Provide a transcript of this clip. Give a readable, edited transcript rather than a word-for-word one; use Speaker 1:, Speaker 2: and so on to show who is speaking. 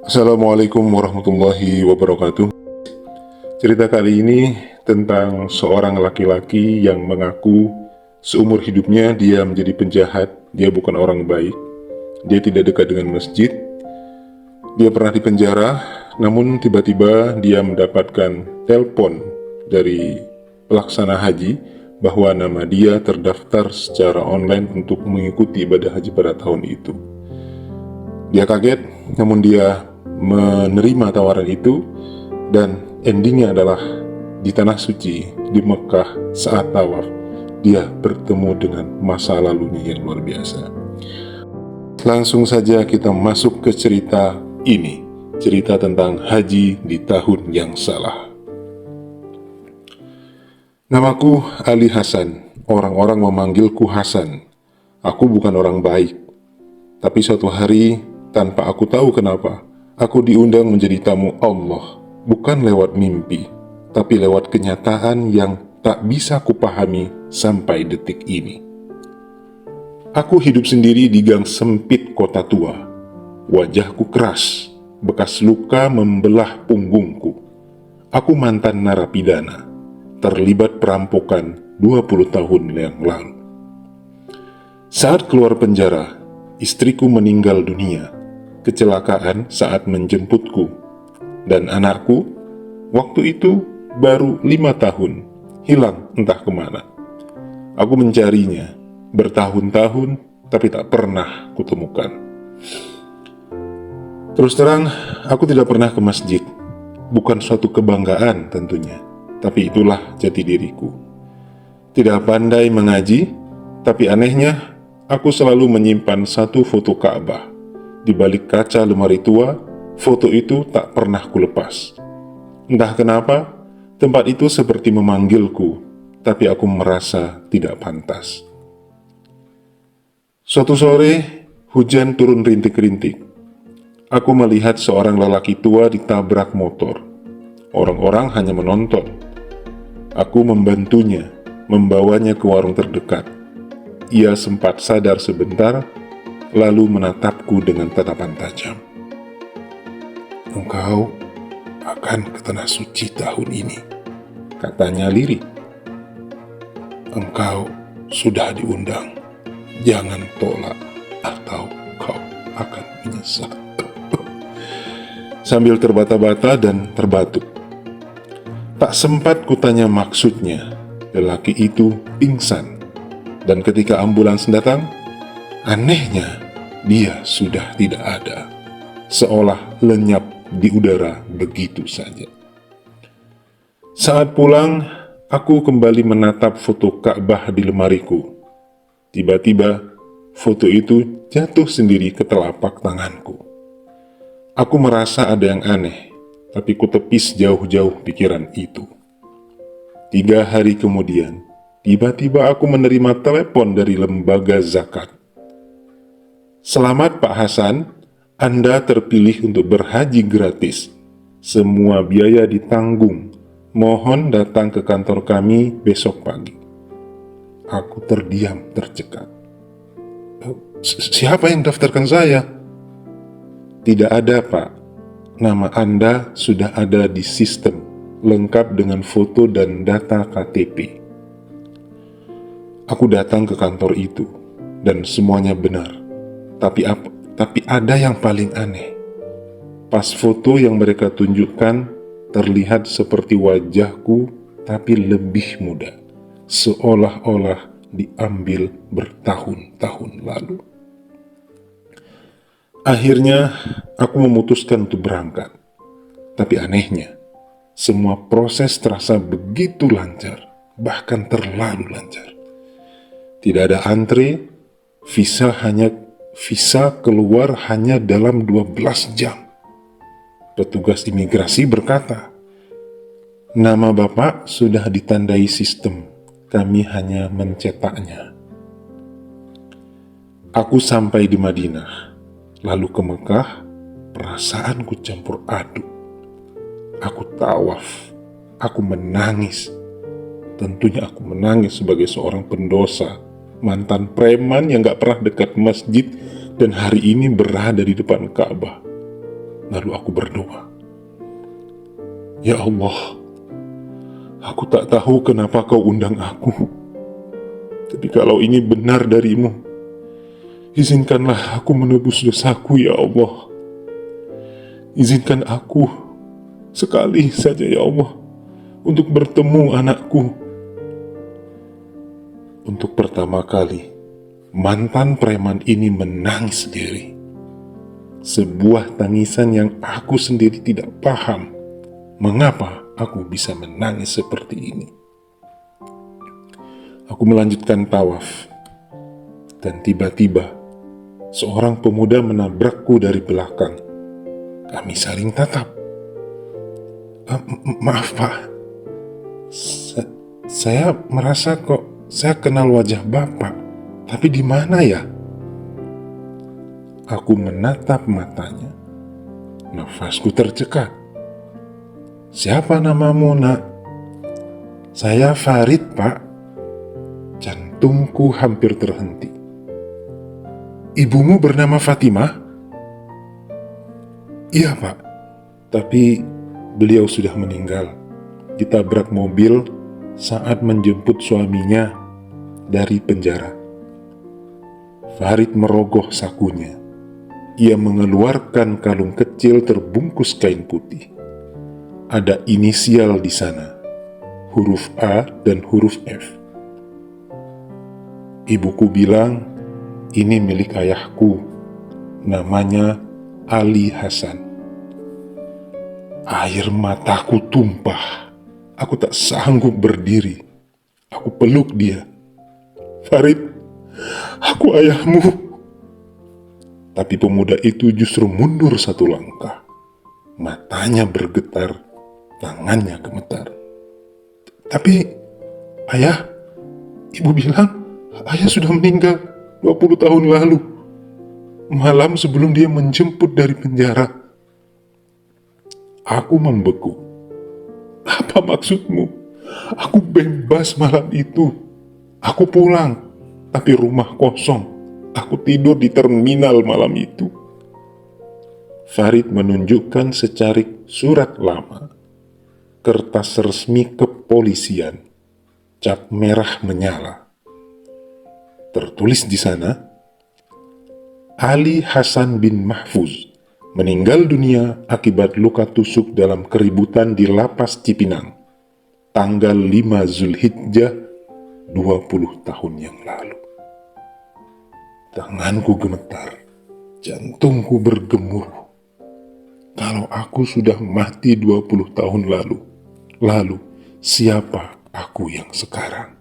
Speaker 1: Assalamualaikum warahmatullahi wabarakatuh. Cerita kali ini tentang seorang laki-laki yang mengaku seumur hidupnya dia menjadi penjahat, dia bukan orang baik, dia tidak dekat dengan masjid, dia pernah dipenjara, namun tiba-tiba dia mendapatkan telepon dari pelaksana haji bahwa nama dia terdaftar secara online untuk mengikuti ibadah haji pada tahun itu. Dia kaget, namun dia menerima tawaran itu, dan endingnya adalah di Tanah Suci, di Mekah saat tawaf, dia bertemu dengan masa lalunya yang luar biasa. Langsung saja kita masuk ke cerita ini, cerita tentang haji di tahun yang salah. Namaku Ali Hasan, orang-orang memanggilku Hasan. Aku bukan orang baik, tapi suatu hari tanpa aku tahu kenapa, aku diundang menjadi tamu Allah, bukan lewat mimpi, tapi lewat kenyataan yang tak bisa kupahami sampai detik ini. Aku hidup sendiri di gang sempit kota tua. Wajahku keras, bekas luka membelah punggungku. Aku mantan narapidana, terlibat perampokan 20 tahun yang lalu. Saat keluar penjara, istriku meninggal dunia, kecelakaan saat menjemputku, dan anakku waktu itu baru 5 tahun, hilang entah kemana. Aku mencarinya bertahun-tahun, tapi tak pernah kutemukan. Terus terang, aku tidak pernah ke masjid. Bukan suatu kebanggaan tentunya, tapi itulah jati diriku. Tidak pandai mengaji, tapi anehnya aku selalu menyimpan satu foto Ka'bah. Di balik kaca lemari tua, foto itu tak pernah kulepas. Entah kenapa, tempat itu seperti memanggilku, tapi aku merasa tidak pantas. Suatu sore, hujan turun rintik-rintik. Aku melihat seorang lelaki tua ditabrak motor. Orang-orang hanya menonton. Aku membantunya, membawanya ke warung terdekat. Ia sempat sadar sebentar, lalu menatapku dengan tatapan tajam. "Engkau akan ke Tanah Suci tahun ini," katanya lirih. "Engkau sudah diundang. Jangan tolak atau kau akan menyesal." Sambil terbata-bata dan terbatuk. Tak sempat kutanya maksudnya, lelaki itu pingsan. Dan ketika ambulans datang, anehnya dia sudah tidak ada, seolah lenyap di udara begitu saja. Saat pulang, aku kembali menatap foto Ka'bah di lemariku. Tiba-tiba, foto itu jatuh sendiri ke telapak tanganku. Aku merasa ada yang aneh, tapi kutepis jauh-jauh pikiran itu. 3 hari kemudian, tiba-tiba aku menerima telepon dari lembaga zakat. "Selamat Pak Hasan, Anda terpilih untuk berhaji gratis. Semua biaya ditanggung. Mohon datang ke kantor kami besok pagi." Aku terdiam tercekat. "Siapa yang daftarkan saya?" "Tidak ada, Pak. Nama Anda sudah ada di sistem, lengkap dengan foto dan data KTP." Aku datang ke kantor itu, dan semuanya benar. Tapi ada yang paling aneh. Pas foto yang mereka tunjukkan, terlihat seperti wajahku, tapi lebih muda, seolah-olah diambil bertahun-tahun lalu. Akhirnya, aku memutuskan untuk berangkat. Tapi anehnya, semua proses terasa begitu lancar, bahkan terlalu lancar. Tidak ada antre, visa keluar hanya dalam 12 jam. Petugas imigrasi berkata, "Nama Bapak sudah ditandai sistem, kami hanya mencetaknya." Aku sampai di Madinah, lalu ke Mekah. Perasaanku campur aduk. Aku tawaf, aku menangis. Tentunya aku menangis sebagai seorang pendosa, mantan preman yang gak pernah dekat masjid, dan hari ini berada di depan Ka'bah. Lalu aku berdoa, "Ya Allah, aku tak tahu kenapa kau undang aku. Tapi kalau ini benar darimu, izinkanlah aku menebus dosaku, ya Allah. Izinkan aku sekali saja, ya Allah, untuk bertemu anakku." Untuk pertama kali, mantan preman ini menangis sendiri. Sebuah tangisan yang aku sendiri tidak paham mengapa aku bisa menangis seperti ini. Aku melanjutkan tawaf, dan tiba-tiba seorang pemuda menabrakku dari belakang. Kami saling tatap. "Maaf Pak, saya merasa kok saya kenal wajah Bapak, tapi di mana ya?" Aku menatap matanya. Nafasku tercekat. "Siapa namamu, Nak?" "Saya Farid, Pak." Jantungku hampir terhenti. "Ibumu bernama Fatimah?" "Iya, Pak. Tapi beliau sudah meninggal. Ditabrak mobil saat menjemput suaminya dari penjara." Farid merogoh sakunya. Ia mengeluarkan kalung kecil terbungkus kain putih. Ada inisial di sana, huruf A dan huruf F. "Ibuku bilang, ini milik ayahku, namanya Ali Hasan." Air mataku tumpah. Aku tak sanggup berdiri. Aku peluk dia. "Farid, aku ayahmu." Tapi pemuda itu justru mundur satu langkah. Matanya bergetar, tangannya gemetar. "Tapi, ayah, ibu bilang ayah sudah meninggal 20 tahun lalu. Malam sebelum dia menjemput dari penjara." Aku membeku. "Apa maksudmu? Aku bebas malam itu. Aku pulang, tapi rumah kosong. Aku tidur di terminal malam itu." Farid menunjukkan secarik surat lama, kertas resmi kepolisian, cap merah menyala. Tertulis di sana, Ali Hasan bin Mahfuz meninggal dunia akibat luka tusuk dalam keributan di lapas Cipinang, tanggal 5 Zulhijjah 20 tahun yang lalu. Tanganku gemetar, jantungku bergemuruh. Kalau aku sudah mati 20 tahun lalu siapa aku yang sekarang?